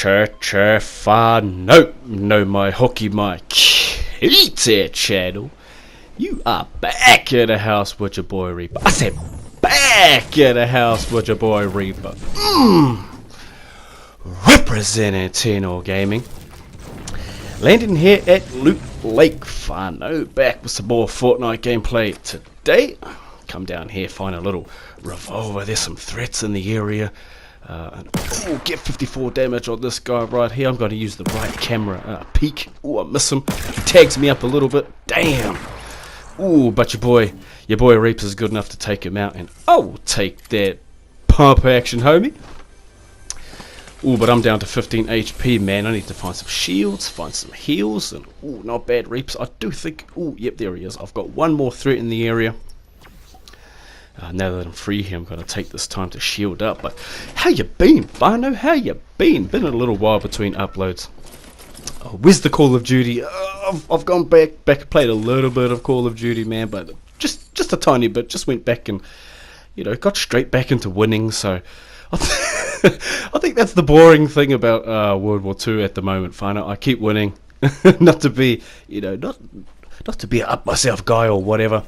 No, my hockey, my Cheetah channel. You are back at the house with your boy Reaper. I said back at the house with your boy Reaper. Representing Tenor Gaming. Landing here at Loot Lake Whānau, back with some more Fortnite gameplay today. Come down here, find a little revolver. There's some threats in the area. Get 54 damage on this guy right here. I'm going to use the right camera peek. I miss him. He tags me up a little bit. Damn. But your boy Reaper's is good enough to take him out, and I'll take that pump action, homie. But I'm down to 15 HP, man. I need to find some shields, find some heals, and not bad, Reapers. I do think. Yep, there he is. I've got one more threat in the area. Now that I'm free here, I'm going to take this time to shield up. But how you been, Whānau? How you been? Been a little while between uploads. Where's the Call of Duty? I've gone back, played a little bit of Call of Duty, man, but just a tiny bit. Just went back and, got straight back into winning. So I think that's the boring thing about World War II at the moment, Whānau. I keep winning, not to be, not to be an up myself guy or whatever.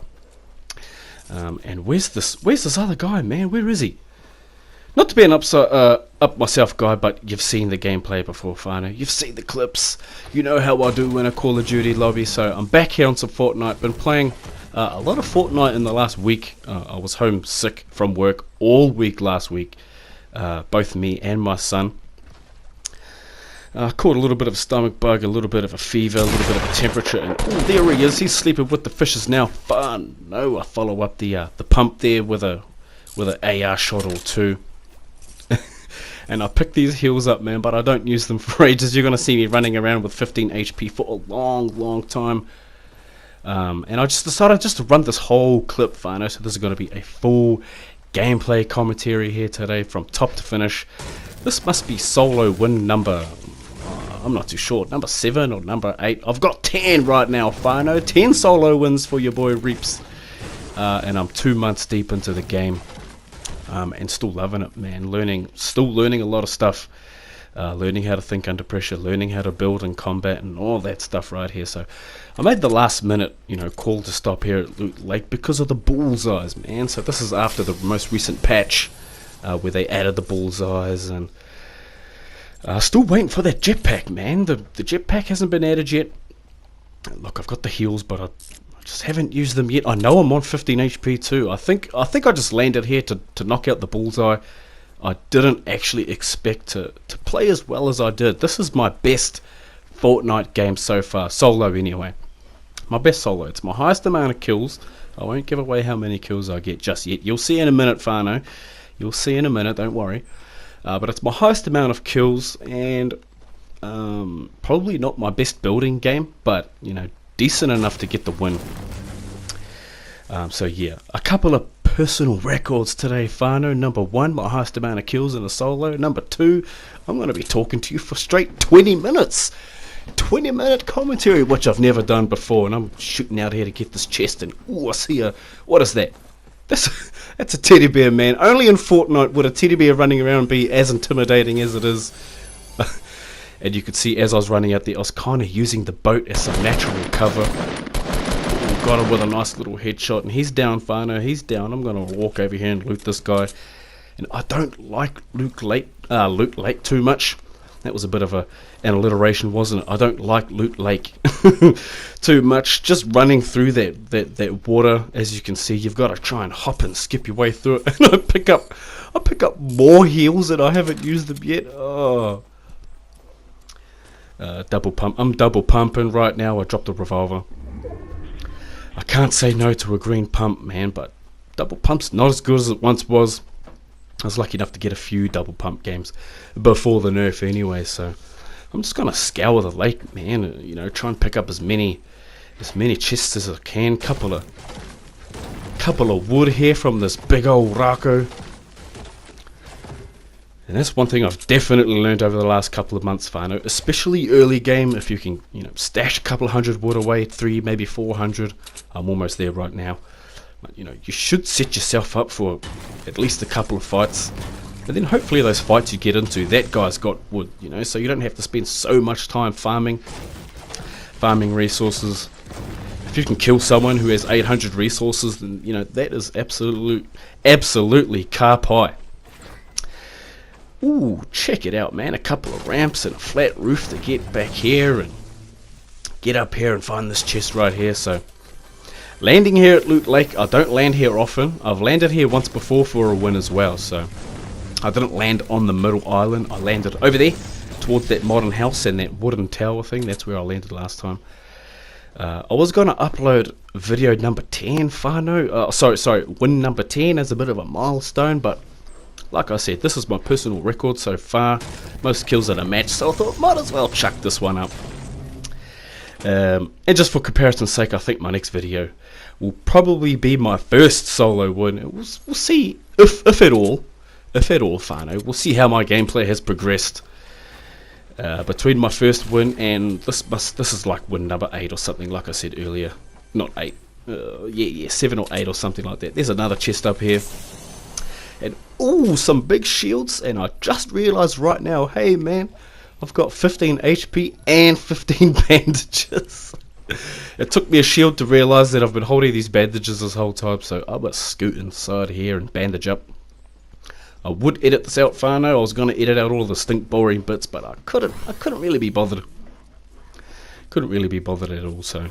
And where's this other guy, man? Where is he? Not to be an up myself guy, but you've seen the gameplay before, Whānau. You've seen the clips. You know how I do in a Call of Duty lobby. So I'm back here on some Fortnite. Been playing a lot of Fortnite in the last week. I was home sick from work all week last week. Both me and my son. Caught a little bit of a stomach bug, a little bit of a fever, a little bit of a temperature, and there he is. He's sleeping with the fishes now. No, I follow up the pump there with a AR shot or two, and I pick these heals up, man. But I don't use them for ages. You're gonna see me running around with 15 HP for a long time. And I just decided to run this whole clip, Whānau. So this is gonna be a full gameplay commentary here today, from top to finish. This must be solo win number. I'm not too sure, number 7 or number 8. I've got 10 right now, Whānau. 10 solo wins for your boy Reaps. And I'm 2 months deep into the game. And still loving it, man. Still learning a lot of stuff. Learning how to think under pressure, learning how to build in combat, and all that stuff right here. So I made the last minute, call to stop here at Loot Lake because of the bullseyes, man. So this is after the most recent patch where they added the bullseyes, and still waiting for that jetpack, man. The jetpack hasn't been added yet. Look, I've got the heals, but I just haven't used them yet. I know I'm on 15 HP too. I think I just landed here to knock out the bullseye. I didn't actually expect to play as well as I did. This is my best Fortnite game so far, solo anyway. My best solo. It's my highest amount of kills. I won't give away how many kills I get just yet. You'll see in a minute, Whānau. You'll see in a minute, don't worry. But it's my highest amount of kills, and probably not my best building game, but decent enough to get the win. So yeah, a couple of personal records today, Whānau. Number 1, my highest amount of kills in a solo. Number 2, I'm going to be talking to you for straight 20 minutes. 20-minute commentary, which I've never done before, and I'm shooting out here to get this chest, and I see what is that? That's a teddy bear, man. Only in Fortnite would a teddy bear running around be as intimidating as it is. And you could see as I was running out there, I was kind of using the boat as some natural cover. Got him with a nice little headshot, and he's down, Whānau. He's down. I'm going to walk over here and loot this guy. And I don't like Loot Lake too much. That was a bit of an alliteration, wasn't it? I don't like Loot Lake too much. Just running through that water, as you can see, you've got to try and hop and skip your way through it. And I pick up more heals and I haven't used them yet. Double pump. I'm double pumping right now. I dropped the revolver. I can't say no to a green pump, man, but double pump's not as good as it once was. I was lucky enough to get a few double pump games before the nerf anyway, so I'm just gonna scour the lake, man. Try and pick up as many chests as I can. Couple of wood here from this big old Rako. And that's one thing I've definitely learned over the last couple of months, Whānau, especially early game. If you can, stash a couple of hundred wood away, 3, maybe 400. I'm almost there right now. But, you should set yourself up for at least a couple of fights. And then hopefully those fights you get into, that guy's got wood, you know, so you don't have to spend so much time farming resources. If you can kill someone who has 800 resources, then, you know, that is absolutely car pie. Ooh, check it out, man. A couple of ramps and a flat roof to get back here and get up here and find this chest right here. So, landing here at Loot Lake, I don't land here often. I've landed here once before for a win as well, so I didn't land on the middle island. I landed over there towards that modern house and that wooden tower thing. That's where I landed last time. I was going to upload video number 10, sorry, win number 10 as a bit of a milestone, but like I said, this is my personal record so far, most kills in a match, so I thought might as well chuck this one up. And just for comparison's sake, I think my next video will probably be my first solo win. We'll see, if at all, Fano. We'll see how my gameplay has progressed between my first win and this is like win number 8 or something, like I said earlier. Not 8, 7 or 8 or something like that. There's another chest up here. And ooh, some big shields, and I just realized right now, hey man, I've got 15 HP and 15 bandages. It took me a shield to realize that I've been holding these bandages this whole time, so I must scoot inside here and bandage up. I would edit this out, Fano. I was going to edit out all the stink boring bits, but I couldn't really be bothered. Couldn't really be bothered at all, so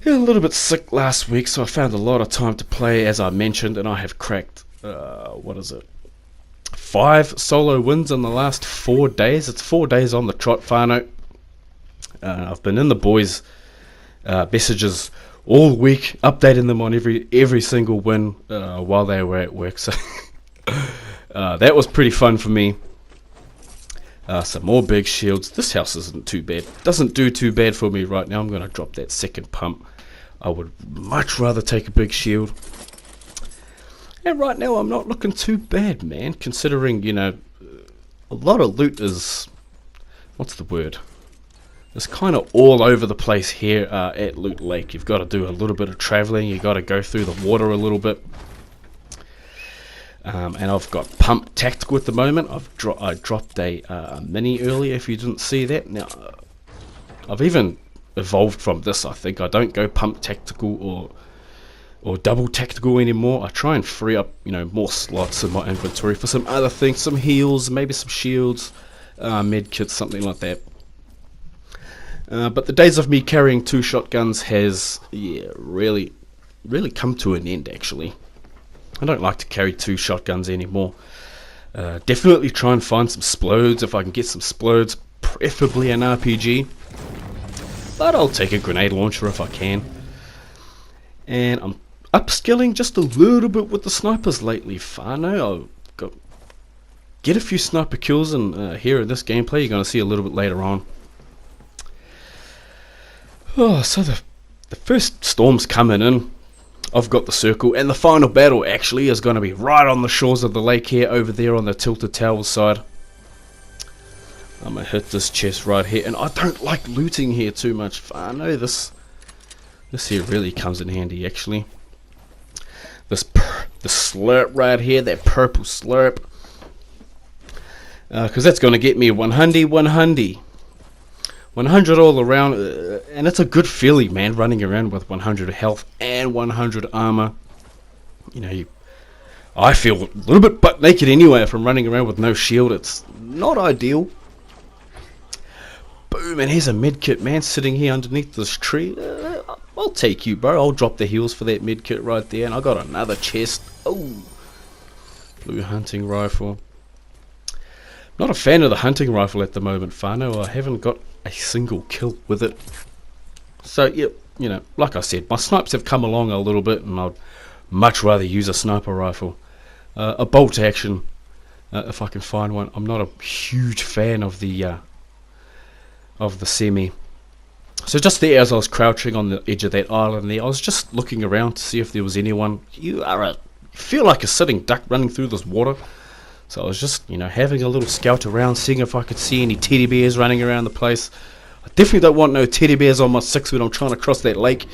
yeah, a little bit sick last week, so I found a lot of time to play, as I mentioned, and I have cracked 5 solo wins in the last 4 days. It's 4 days on the trot, Fano. I've been in the boys' messages all week, updating them on every single win while they were at work. So that was pretty fun for me. Some more big shields. This house isn't too bad. Doesn't do too bad for me right now. I'm going to drop that second pump. I would much rather take a big shield. And right now I'm not looking too bad, man, considering, you know, a lot of loot is, what's the word? It's kind of all over the place here at Loot Lake. You've got to do a little bit of traveling. You've got to go through the water a little bit. And I've got Pump Tactical at the moment. I dropped a mini earlier, if you didn't see that. Now, I've even evolved from this, I think. I don't go Pump Tactical or double tactical anymore. I try and free up, you know, more slots in my inventory for some other things, some heals, maybe some shields, med kits, something like that. But the days of me carrying 2 shotguns has, really come to an end, actually. I don't like to carry 2 shotguns anymore. Definitely try and find some splodes, if I can get some splodes, preferably an RPG. But I'll take a grenade launcher if I can. And I'm upskilling just a little bit with the snipers lately, Fano. I've get a few sniper kills in here in this gameplay. You're going to see a little bit later on. Oh, so the first storm's coming in. I've got the circle, and the final battle actually is going to be right on the shores of the lake here, over there on the tilted tower side. I'm going to hit this chest right here, and I don't like looting here too much. I know this here really comes in handy, actually. The slurp right here, that purple slurp, because that's going to get me 100 all around, and it's a good feeling, man, running around with 100 health and 100 armor. You know, I feel a little bit butt naked anyway from running around with no shield. It's not ideal. Boom, and here's a medkit, man, sitting here underneath this tree. I'll take you, bro. I'll drop the heals for that medkit right there, and I got another chest. Oh, blue hunting rifle. Not a fan of the hunting rifle at the moment, Fano. I haven't got a single kill with it. So, yeah, you know, like I said, my snipes have come along a little bit, and I'd much rather use a sniper rifle. A bolt action, if I can find one. I'm not a huge fan of the semi. So just there, as I was crouching on the edge of that island there, I was just looking around to see if there was anyone. You feel like a sitting duck running through this water. So I was just, you know, having a little scout around, seeing if I could see any teddy bears running around the place. I definitely don't want no teddy bears on my 6 when I'm trying to cross that lake.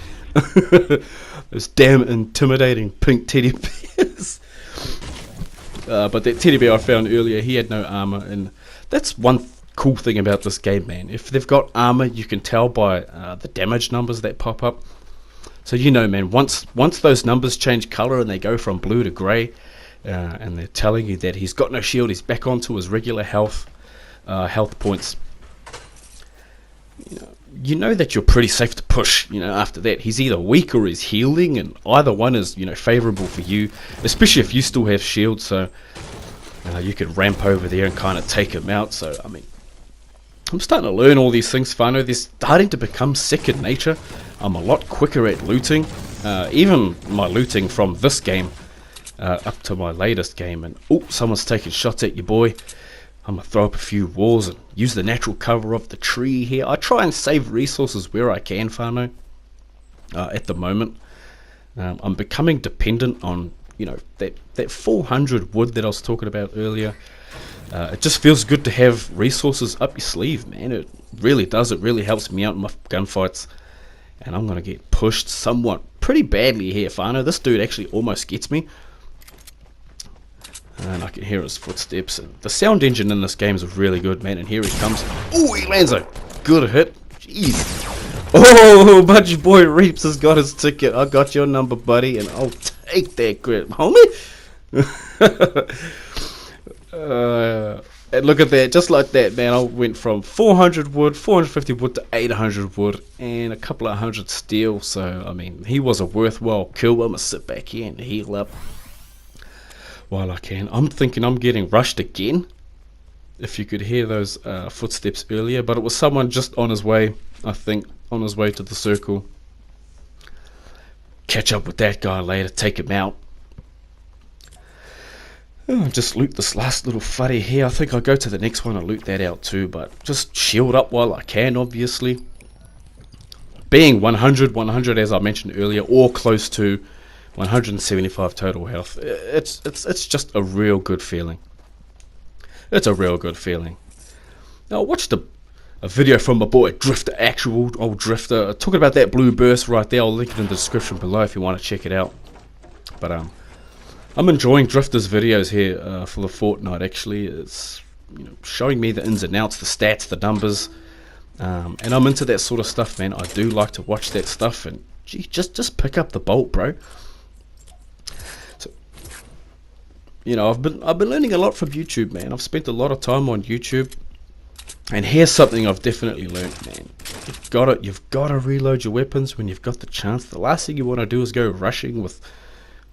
Those damn intimidating pink teddy bears. But that teddy bear I found earlier, he had no armor, and that's one cool thing about this game, man. If they've got armor, you can tell by the damage numbers that pop up. So you know, man, once those numbers change color and they go from blue to gray, and they're telling you that he's got no shield, he's back onto his regular health points. You know that you're pretty safe to push. After that, he's either weak or he's healing, and either one is favorable for you, especially if you still have shield. So you could ramp over there and kind of take him out. So I mean, I'm starting to learn all these things, Whānau. They're starting to become second nature. I'm a lot quicker at looting. Even my looting from this game up to my latest game. And oh, someone's taking shots at you, boy. I'm going to throw up a few walls and use the natural cover of the tree here. I try and save resources where I can, Whānau. At the moment, I'm becoming dependent on, that 400 wood that I was talking about earlier. It just feels good to have resources up your sleeve, man. It really does. It really helps me out in my gunfights. And I'm going to get pushed somewhat pretty badly here, Whānau. This dude actually almost gets me. And I can hear his footsteps. And the sound engine in this game is really good, man. And here he comes. Oh, he lands a good hit. Jeez. Oh, but your boy Reaps has got his ticket. I got your number, buddy. And I'll take that grip, homie. And look at that. Just like that, man. I went from 400 wood, 450 wood to 800 wood. And a couple of hundred steel. So, I mean, he was a worthwhile kill. I'm going to sit back here and heal up while I can. I'm thinking I'm getting rushed again, if you could hear those footsteps earlier, but it was someone just on his way, I think, on his way to the circle. Catch up with that guy later, take him out. Just loot this last little fuddy here. I think I'll go to the next one and loot that out too, but just shield up while I can, obviously. Being 100 as I mentioned earlier, or close to 175 total health. It's just a real good feeling. It's a real good feeling. Now I watched a video from my boy Drifter, actual old Drifter, talking about that blue burst right there. I'll link it in the description below if you want to check it out. But I'm enjoying Drifter's videos here for the Fortnite. Actually, it's showing me the ins and outs, the stats, the numbers, and I'm into that sort of stuff, man. I do like to watch that stuff, and gee, just pick up the bolt, bro. I've been learning a lot from YouTube, man. I've spent a lot of time on YouTube, and here's something I've definitely learned, man. You've got to reload your weapons when you've got the chance. The last thing you want to do is go rushing with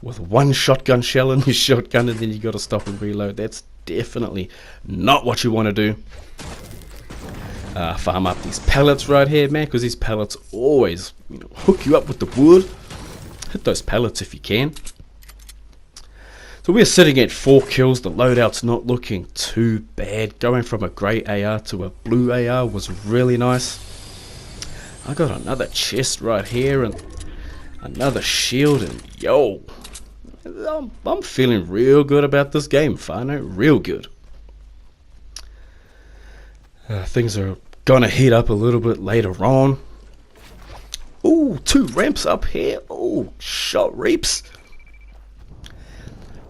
one shotgun shell in your shotgun, and then you got to stop and reload. That's definitely not what you want to do. Farm up these pellets right here, man, because these pellets always hook you up with the wood. Hit those pellets if you can. So we're sitting at 4 kills. The loadout's not looking too bad. Going from a grey AR to a blue AR was really nice. I got another chest right here and another shield, and yo, I'm feeling real good about this game, Whānau. Real good. Things are gonna heat up a little bit later on. Ooh, 2 ramps up here. Ooh, shot Reaps.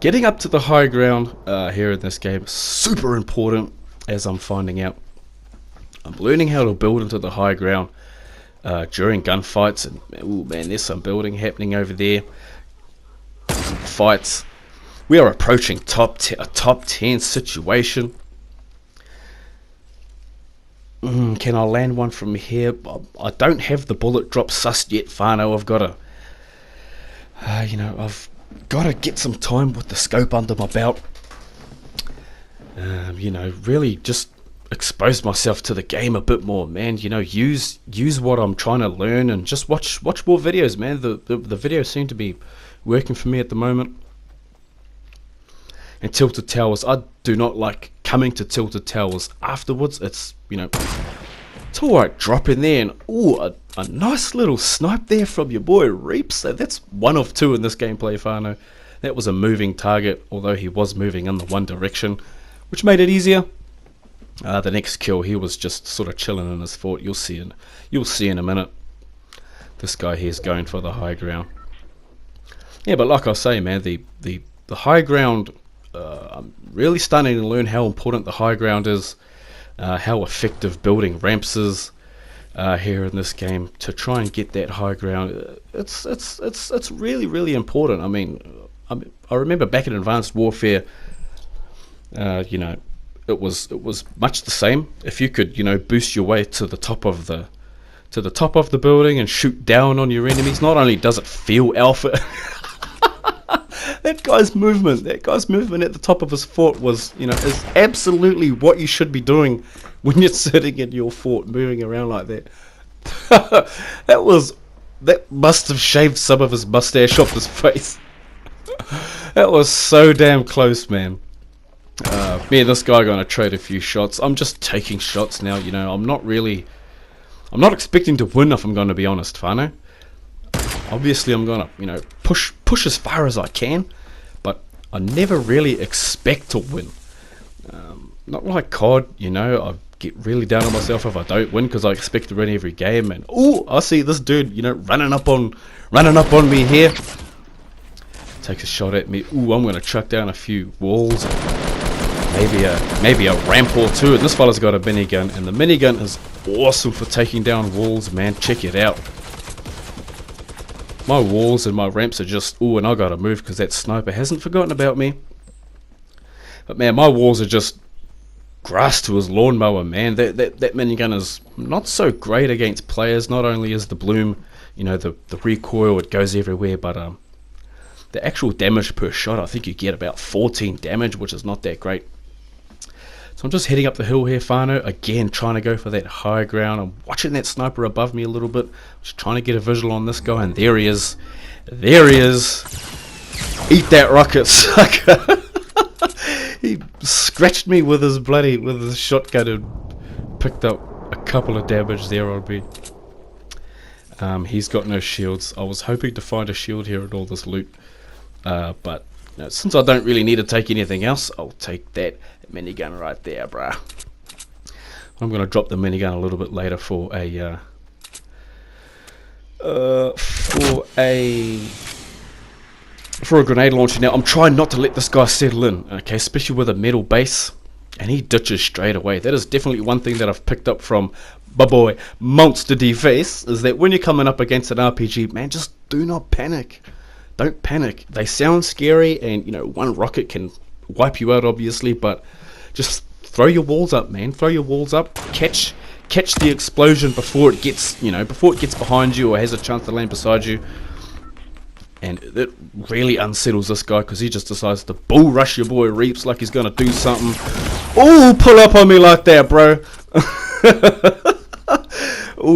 Getting up to the high ground here in this game is super important, as I'm finding out. I'm learning how to build into the high ground during gunfights, and ooh, man, there's some building happening over there. Fights. We are approaching a top 10 situation. Can I land one from here? I don't have the bullet drop sussed yet, Whānau. I've got to, I've got to get some time with the scope under my belt. Really just expose myself to the game a bit more, man. Use what I'm trying to learn, and just watch more videos, man. The videos seem to be working for me at the moment. And Tilted Towers, I do not like coming to Tilted Towers afterwards. It's it's alright, drop in there, and ooh, a nice little snipe there from your boy Reaps. So that's 1 of 2 in this gameplay, Whānau. That was a moving target, although he was moving in the one direction, which made it easier. The next kill, he was just sort of chilling in his fort. You'll see in a minute. This guy here is going for the high ground. Yeah, but like I say, man, the high ground I'm really starting to learn how important the high ground is, how effective building ramps is here in this game to try and get that high ground. It's really, really important. I mean, I remember back in Advanced Warfare, you know, it was much the same. If you could, you know, boost your way to the top of the building and shoot down on your enemies, not only does it feel alpha. That guy's movement at the top of his fort was, you know, is absolutely what you should be doing when you're sitting in your fort, moving around like that. That must have shaved some of his mustache off his face. That was so damn close, man. Me and this guy gonna trade a few shots. I'm just taking shots now, you know. I'm not expecting to win, if I'm gonna be honest, Whānau. Obviously I'm gonna, you know, push as far as I can, but I never really expect to win. Not like COD, you know. I get really down on myself if I don't win, because I expect to win every game. And I see this dude, you know, running up on me here. Takes a shot at me. I'm gonna chuck down a few walls, maybe a ramp or two. And this fella's got a minigun, and the minigun is awesome for taking down walls, man. Check it out. My walls and my ramps are just, and I gotta move because that sniper hasn't forgotten about me. But man, my walls are just grass to his lawnmower, man. That minigun is not so great against players. Not only is the bloom, you know, the recoil, it goes everywhere, but the actual damage per shot, I think you get about 14 damage, which is not that great. So I'm just heading up the hill here, Whānau, again trying to go for that high ground. I'm watching that sniper above me a little bit, just trying to get a visual on this guy, and there he is. There he is. Eat that rocket, sucker. He scratched me with his shotgun and picked up a couple of damage there on me. He's got no shields. I was hoping to find a shield here in all this loot, but you know, since I don't really need to take anything else, I'll take that minigun right there, bruh. I'm gonna drop the minigun a little bit later for a grenade launcher. Now I'm trying not to let this guy settle in, okay, especially with a metal base, and he ditches straight away. That is definitely one thing that I've picked up from my boy Monster D-Face, is that when you're coming up against an RPG, man, just do not panic. Don't panic. They sound scary, and you know, one rocket can wipe you out, obviously, but just throw your walls up, man. Throw your walls up. Catch the explosion before it gets, you know, before it gets behind you or has a chance to land beside you. And it really unsettles this guy, because he just decides to bull rush your boy Reaps like he's gonna do something. Pull up on me like that, bro.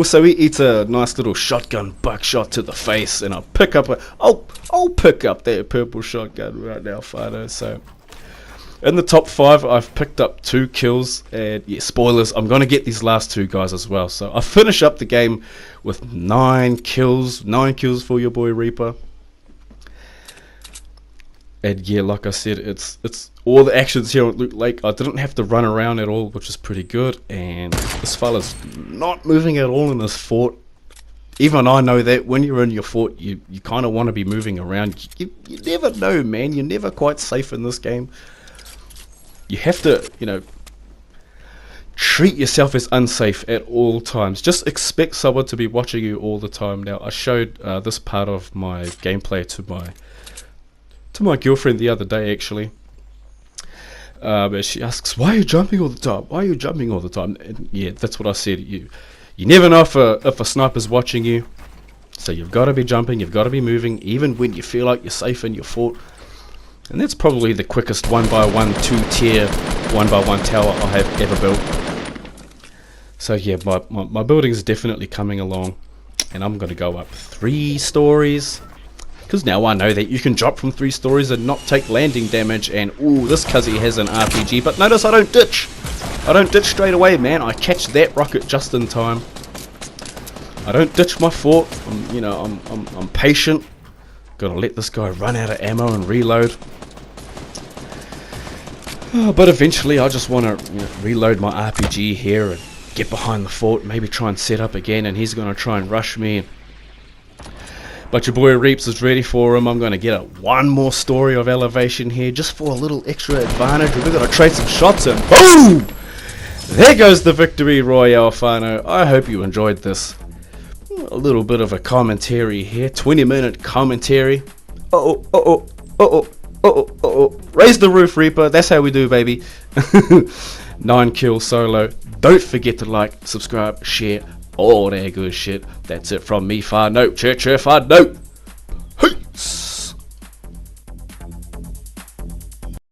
So he eats a nice little shotgun buckshot to the face, and I'll pick up that purple shotgun right now, Whānau. So in the top 5, I've picked up 2 kills, and yeah, spoilers, I'm gonna get these last 2 guys as well. So I finish up the game with 9 kills for your boy Reaper. And yeah, like I said, it's all the actions here at Loot Lake. I didn't have to run around at all, which is pretty good. And this fella's not moving at all in this fort. Even I know that when you're in your fort, you kind of want to be moving around. You never know, man. You're never quite safe in this game. You have to, you know, treat yourself as unsafe at all times. Just expect someone to be watching you all the time. Now, I showed this part of my gameplay to my girlfriend the other day, actually. But she asks, why are you jumping all the time? Why are you jumping all the time? And yeah, that's what I said. You never know if a sniper's watching you. So you've got to be jumping, you've got to be moving, even when you feel like you're safe in your fort. And that's probably the quickest 1x1 2-tier 1x1 tower I have ever built. So yeah, my building's definitely coming along. And I'm going to go up 3 stories. Because now I know that you can drop from 3 stories and not take landing damage. And this cuzzy has an RPG. But notice I don't ditch. I don't ditch straight away, man. I catch that rocket just in time. I don't ditch my fort. I'm patient. Gotta let this guy run out of ammo and reload. But eventually I just want to reload my RPG here and get behind the fort. Maybe try and set up again. And he's going to try and rush me. But your boy Reaps is ready for him. I'm going to get one more story of elevation here, just for a little extra advantage. We're going to trade some shots and boom! There goes the victory royale, whānau. I hope you enjoyed this. A little bit of a commentary here, 20-minute commentary. Raise the roof, Reaper. That's how we do, baby. 9 kills solo. Don't forget to like, subscribe, share, all that good shit. That's it from me, whānau. Whānau.